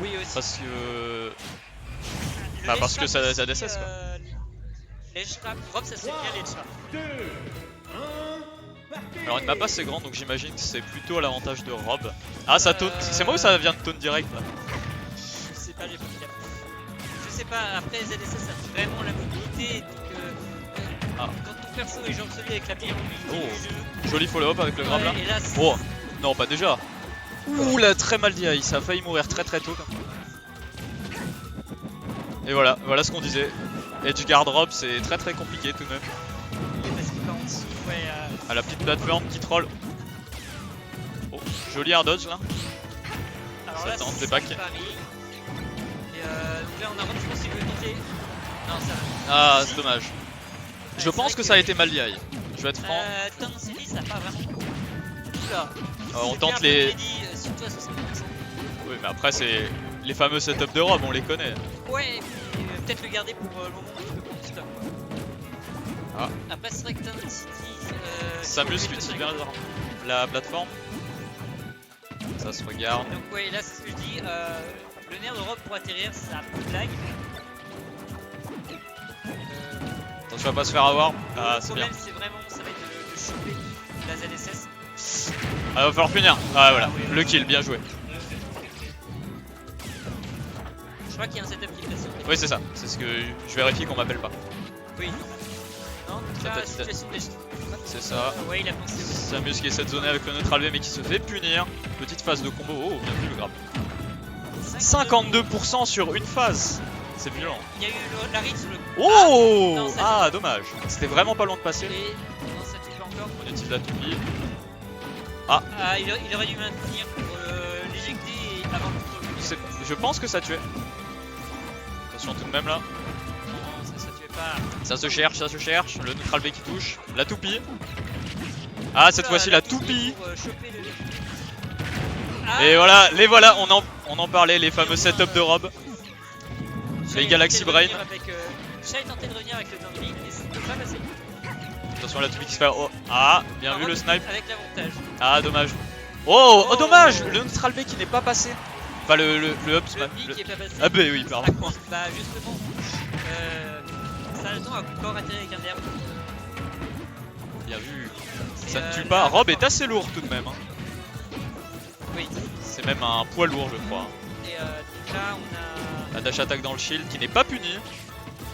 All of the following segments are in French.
Oui, aussi. Parce que. Le Bah, parce que ledge trap ça aussi, DSS quoi. Ledge trap, Rob ça se fait bien ledge trap. Alors une map assez grande donc j'imagine que c'est plutôt à l'avantage de Rob. Ah ça taunt, c'est moi ou ça vient de taunt direct là? Je sais pas, j'ai pas fait gaffe. Je sais pas, après ZSS ça a vraiment la mobilité, donc quand ton perso est genre celui avec la meilleure mobilité du jeu. Joli follow-up avec le grab là. Et là, Oh non pas déjà. Ouh là très mal dit, ça a failli mourir très tôt. Et voilà, voilà ce qu'on disait. Edgeguard Rob c'est très compliqué tout de même. parce qu'il part en dessous, ouais. À la petite plateforme qui troll. Oh, joli air dodge là. Alors Ça là, tente c'est les packs. Paris. Et donc là on a Rob, je pense qu'il veut tenter. Non, ça va. Ah c'est dommage. Je c'est pense vrai que ça a été mal dit. Je vais être franc. Town City ça a pas vraiment. Oula. On tente les. Surtout à 60%. Oui mais après c'est les fameux setups de Rob, on les connaît. Ouais, mais peut-être le garder pour le moment un petit peu plus stop. Ah. Après c'est vrai que Town City. Samus utilise bien la plateforme. Ça se regarde. Donc ouais, là c'est ce que je dis. Le nerf de Rob pour atterrir, ça a un peu de lag. Attention à pas se faire avoir. Ah c'est bien. Le problème c'est vraiment, ça va être de choper la ZSS. Ah va falloir finir. Ah voilà, oui, le kill, bien joué. Je crois qu'il y a un setup qui est passé. Oui c'est ça, c'est ce que je vérifie qu'on m'appelle pas. Oui. Non, la situation de C'est ça. ouais, il a pensé aussi. Samus qui essaie de zoner avec le neutral V mais qui se fait punir. Petite phase de combo. Oh bien vu le grab. 52% sur une phase. C'est violent. Il y a eu la read sur le. Oh non, ça ah dommage. C'était vraiment pas loin de passer. Non, ça tue pas encore. On utilise la toupie. Il aurait dû maintenir pour l'éjecter avant le contrôle. Je pense que ça tuait. Attention tout de même là. Non, ça tuait pas. Ça se cherche. Le neutral V qui touche. La toupie. Ah cette fois-ci la toupie. Pour choper le... Et voilà, les voilà, on en parlait, les fameux setups de Rob. Les Galaxy Brain. Shai tenté de revenir avec le downbeat et ça peut pas passer. Attention à la toupie qui se fait. Oh. Ah, bien vu le snipe. Avec l'avantage. Ah, dommage. Oh, dommage. Le neutral B qui n'est pas passé. Enfin, le up Le B qui est pas passé. Ah, bah oui, pardon. Bah, justement, Salaton a encore atterri avec un derbe. Bien vu. Ça ne tue pas. Rob est assez lourd tout de même. Oui. C'est même un poids lourd, je crois. Et donc là, on a. La dash attack dans le shield qui n'est pas punie.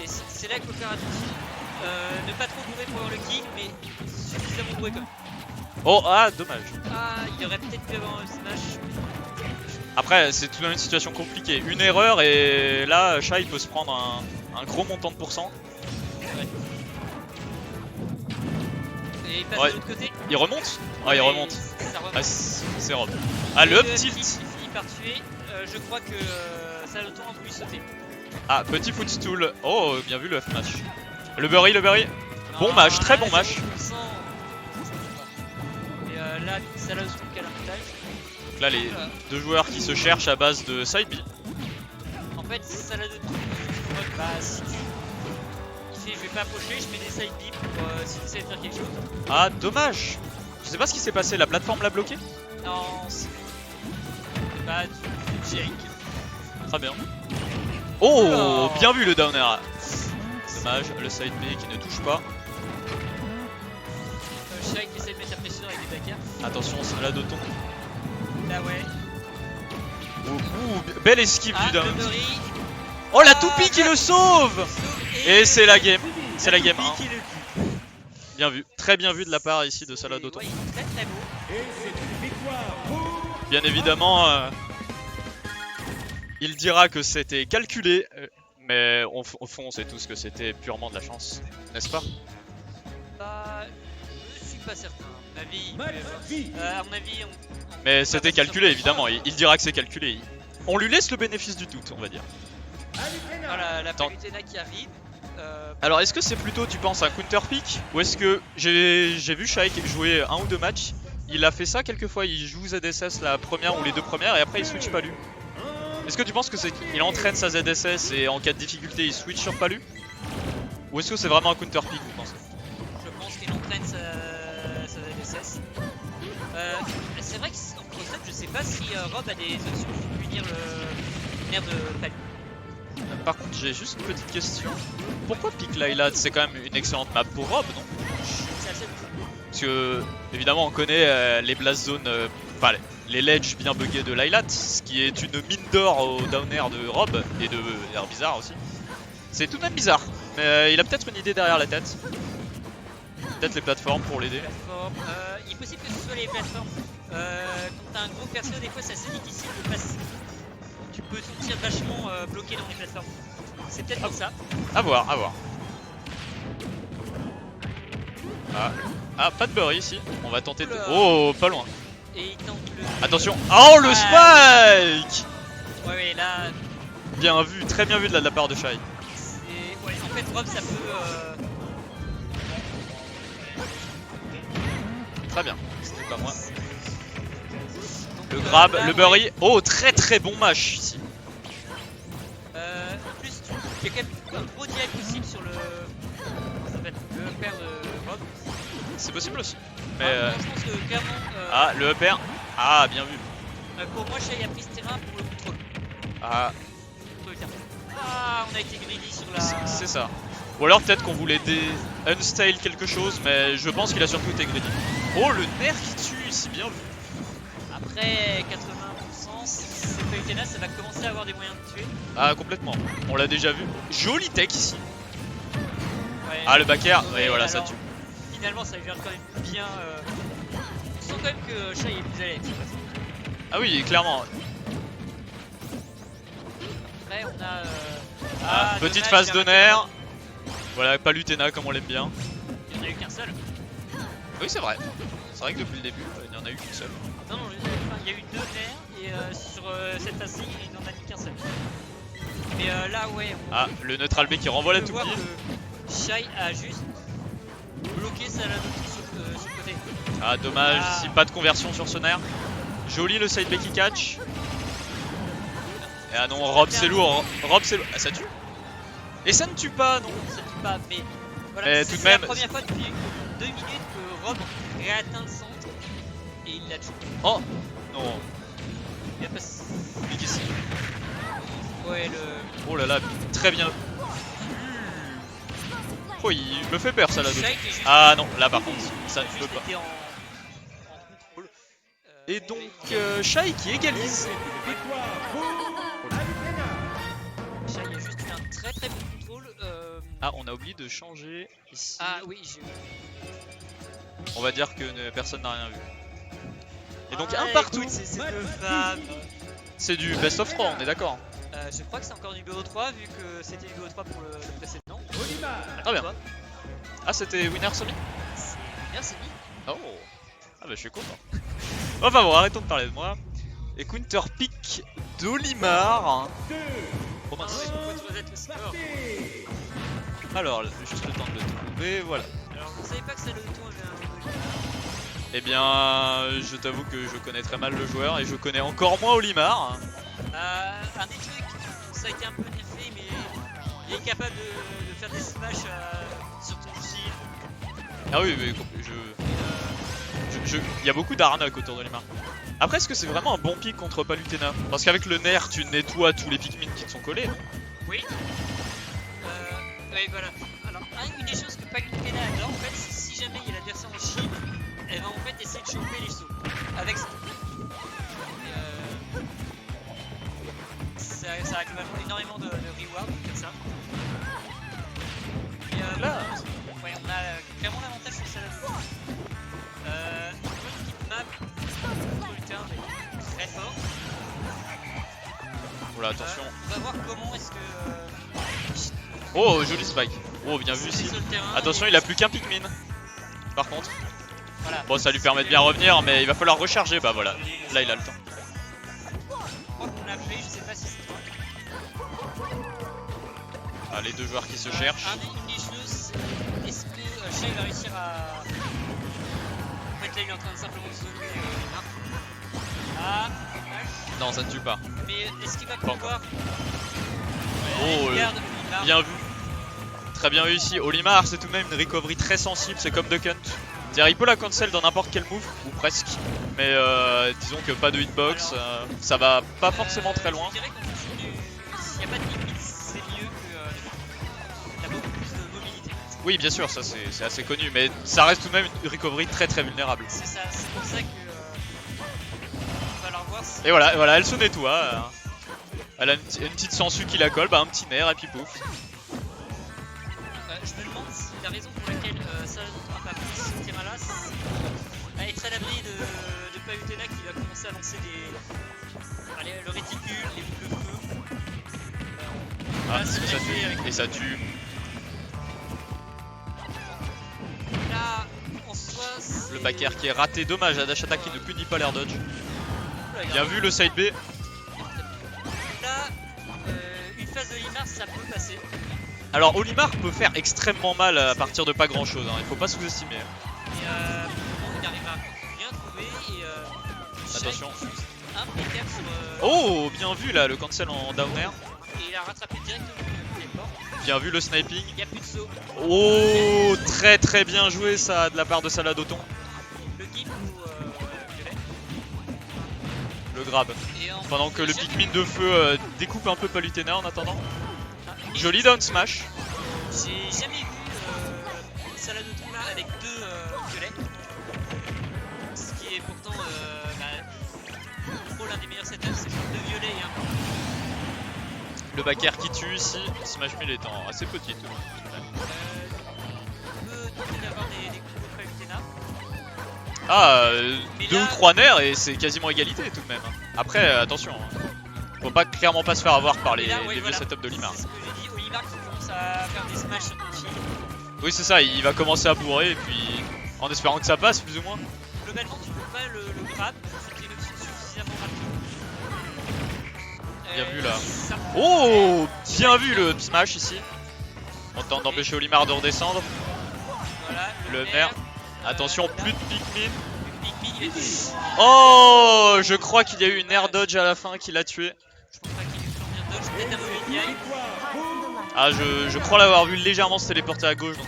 Et c'est là qu'il faut faire attention. Ne pas trop bourrer pour avoir le kill, mais suffisamment bourrer quand même. Oh, ah, dommage. Ah, il aurait peut-être pu avoir un smash. Après, c'est tout de même une situation compliquée. Une erreur et là, Shai peut se prendre un gros montant de pourcent. Ouais. Et il passe de l'autre côté. Il remonte. Ah, il remonte. Ça remonte. Ah, c'est Rob. Ah, le up tilt. Il finit par tuer. Je crois que Salaton a voulu sauter. Ah, petit footstool. Oh, bien vu le F match. Le Burry. Bon Non, match, très là, bon match. Et là, Salaton qui a l'avantage. Donc là, les deux joueurs qui se cherchent à base de side B. En fait, Salaton, bah, si tu. Il fait, je vais pas approcher, je mets des side B pour si tu essaies de faire quelque chose. Ah, dommage. Je sais pas ce qui s'est passé, la plateforme l'a bloqué. Non, c'est. Bah, tu shake. Très bien. Oh, Oh. bien vu le downer. Dommage, le side B qui ne touche pas. Shake qui essaie de mettre la pression avec des backers. Attention, c'est là de ton. Là, ouais. Ouh, belle esquive du down. Le Burry. Oh, la toupie qui le sauve. Et c'est la game. C'est la game 1. Qui le tue. Bien vu, très bien vu de la part ici de Saladoton. Ouais, il est très très beau. Bien évidemment, il dira que c'était calculé, mais au fond on sait tous que c'était purement de la chance, n'est-ce pas? Bah, je suis pas certain. À mon avis, Mais c'était calculé évidemment, il dira que c'est calculé. On lui laisse le bénéfice du doute, on va dire. voilà la Palutena qui arrive. Alors est-ce que c'est plutôt, tu penses, un counter pick, ou est-ce que j'ai vu Shai jouer un ou deux matchs, il a fait ça quelquefois, il joue ZSS la première ou les deux premières et après il switch Palu. Est-ce que tu penses que c'est qu'il entraîne sa ZSS et en cas de difficulté il switch sur Palu? Ou est-ce que c'est vraiment un counter pick, vous pensez? Je pense qu'il entraîne sa ZSS. C'est vrai qu'en cross-up, je sais pas si Rob a des options pour punir merde Palu. Par contre, j'ai juste une petite question. Pourquoi pique Lylat? C'est quand même une excellente map pour Rob, non? C'est assez. Parce que, évidemment, on connaît les blast zones, enfin les ledges bien buggés de Lylat, ce qui est une mine d'or au down air de Rob et de air bizarre aussi. C'est tout de même bizarre, mais il a peut-être une idée derrière la tête. Peut-être les plateformes pour l'aider. Il est possible que ce soit les plateformes. Quand t'as un gros perso, des fois c'est assez difficile de passer. Tu peux te sentir vachement bloqué dans les plateformes. C'est peut-être pour ça. À voir, à voir. Ah, pas de bury ici. On va tenter de... Oh, pas loin. Et il tente le... Attention. Oh, le spike! Ouais, là... Bien vu, très bien vu de la part de Shai. Ouais, en fait, Rob, ça peut... Très bien, c'était pas moi. Donc, Le grab, là, le bury. Oh, très très bon match ici. En plus, il y a quand même un gros direct possible sur le... Comment ça s'appelle? Le père de Rob. C'est possible aussi. Mais Moi, je pense que clairement... ah, le upper. Ah, bien vu. Pour moi, Shai a pris ce terrain pour le contrôle. Ah, Ah, on a été greedy sur la... c'est ça. Ou alors peut-être qu'on voulait unstyle quelque chose, mais je pense qu'il a surtout été greedy. Oh, le nerf qui tue ici, bien vu. Après 80%, si c'est pas Utena, ça va commencer à avoir des moyens de tuer. Ah, complètement. On l'a déjà vu. Joli tech ici. Ouais. Ah, le back air. Ouais, Oui, voilà, alors, ça tue. Finalement, ça vient quand même bien... On sent quand même que Shai est plus à l'aise. Ah oui, clairement. Après, on a... Petite dommage, phase il a de raté nerf. la- Voilà, pas l'Utena comme on l'aime bien. Il n'y en a eu qu'un seul. Oui, c'est vrai. C'est vrai que depuis le début, il n'y en a eu qu'une seule. Non, il y a eu 2 nerfs et sur cette phase il n'en a mis qu'un seul. Mais là, ouais, Ah, le neutral B qui renvoie la on peut voir toupie. que Shai a juste bloqué sa lame sur le côté. Ah, dommage, Ah. ici pas de conversion sur ce nerf. Joli le side B qui catch. Et ah non, Rob c'est lourd. Rob c'est lourd. Ah, ça tue. Et ça ne tue pas, non. Ça tue pas, mais voilà, Mais tout de c'est même- la première fois depuis 2 minutes que Rob réatteint le centre et il l'a tué. Oh non. Il a pas... Pique ici. Ouais, le... Oh là là, très bien. Oh, il me fait peur ça là. Shai qui est juste... Ah non, là par contre, ça ne juste peut pas. été en contrôle. Et donc, Shai qui égalise. Shai a juste eu un très très bon contrôle. Ah, on a oublié de changer ici. Ah oui, j'ai... On va dire que personne n'a rien vu. Et donc Ah, un partout. écoute, c'est ces deux femmes. C'est du best of 3, on est d'accord. Je crois que c'est encore du BO3 vu que c'était du BO3 pour le précédent. Très bien. Ah, c'était winner semi. Merci. Oh. Ah bah je suis content. Enfin bon, arrêtons de parler de moi. Et counter pick d'Olimar. Oh mince. Alors, juste le temps de le trouver, voilà. Alors, vous savez pas que c'est le tour Eh bien, je t'avoue que je connais très mal le joueur et je connais encore moins Olimar. un des trucs, ça a été un peu nerfé, mais il est capable de faire des smash sur ton shield. Ah oui, mais il y a beaucoup d'arnaques autour d'Olimar. Après, est-ce que c'est vraiment un bon pick contre Palutena? Parce qu'avec le nerf, tu nettoies tous les Pikmin qui te sont collés, non? Oui. Oui, voilà. Alors, une des choses que Palutena adore, en fait, c'est si jamais il y a l'adversaire en shield, elle va en fait essayer de choper les sauts. Avec ça. Ça a globalement énormément de reward comme ça. Et là, ouais, on a clairement l'avantage sur celle-là. Une petite map contre le terrain, mais très fort. Voilà, attention. On va voir comment est-ce que... Oh, joli spike. Oh, bien vu c'est ici. sur le terrain, Attention, et- il a plus qu'un Pikmin. Par contre. Voilà. Bon, ça lui permet de bien revenir, mais il va falloir recharger. Bah voilà, là il a le temps. Je crois qu'on l'a fait, je sais pas si c'est toi. Ah, les deux joueurs qui se cherchent. Une des choses, c'est est-ce que Shai va réussir à... En fait là il est en train de simplement de sauver l'arc. Ah, dommage. Non, ça ne tue pas. Mais est-ce qu'il va Pas pouvoir... Oh, Regarde, là. bien vu. Très bien réussi. Olimar, c'est tout de même une recovery très sensible, c'est comme Duck Hunt. C'est-à-dire, il peut la cancel dans n'importe quel move, ou presque. Mais disons que pas de hitbox, ça va pas forcément très loin. Je dirais qu'en fonction s'il n'y a pas de limite, c'est mieux que t'as beaucoup plus de mobilité. Oui, bien sûr, ça c'est assez connu, mais ça reste tout de même une recovery très vulnérable. C'est ça, c'est pour ça que on va la revoir. Si... Et voilà, elle se nettoie. Elle a une petite sangsue qui la colle, bah un petit nerf et puis pouf. Je me demande si la raison pour laquelle ça n'a pas pris ce terrain-là, c'est être à l'abri de Palutena qui va commencer à lancer le réticule, les boules de feu. Ah, Là, ça c'est tue, et ça tue. Là, en soi, c'est... Le backer qui est raté, dommage, la dash attack qui ne punit pas l'air dodge. Oula, Bien vu le side B. Là, une phase de Limar, ça peut passer. Alors Olimar peut faire extrêmement mal à partir de pas grand chose, hein. Il faut pas sous-estimer. Et il arrive à bien trouver et Attention. impeccable sur... Oh, bien vu là, le cancel en down air. Et il a rattrapé directement le téléport. Bien vu le sniping. Il n'y a plus de saut. Oh, très bien joué ça de la part de Saladoton. Le gimp ou violet. Le grab. Et en Pendant que le jamais- Pikmin de feu découpe un peu Palutena en attendant. Ah, Joli down smash. J'ai jamais vu Saladoton là avec deux violets. Ce qui est pourtant pour l'un des meilleurs setups, c'est faire deux violets et un blanc. Le backer qui tue ici. Smash Mill étant assez petite. On peut tenter d'avoir des combos de Palutena. Ah, Mais 2 là- ou 3 nerfs et c'est quasiment égalité tout de même. Après, attention. Hein. Faut clairement pas se faire avoir par les Et là, ouais, vieux voilà. setups d'Olimar. C'est ce que j'ai dit, Olimar qui commence à faire des smash inutiles. Oui, c'est ça, il va commencer à bourrer et puis en espérant que ça passe plus ou moins. Globalement, tu peux pas le grab, faut qu'il est suffisamment rapide. Bien vu, là. Ça- Oh, bien vu le smash ici. On tente d'empêcher Olimar de redescendre. Voilà, Le nerf. nerf. Attention, Là, plus de Pikmin. Big Big, il a été... Oh, je crois qu'il y a eu une air dodge à la fin qui l'a tué. Je pense pas qu'il ait eu le temps de dodge, peut-être un mauvais DI. Ah, je crois l'avoir vu légèrement se téléporter à gauche, donc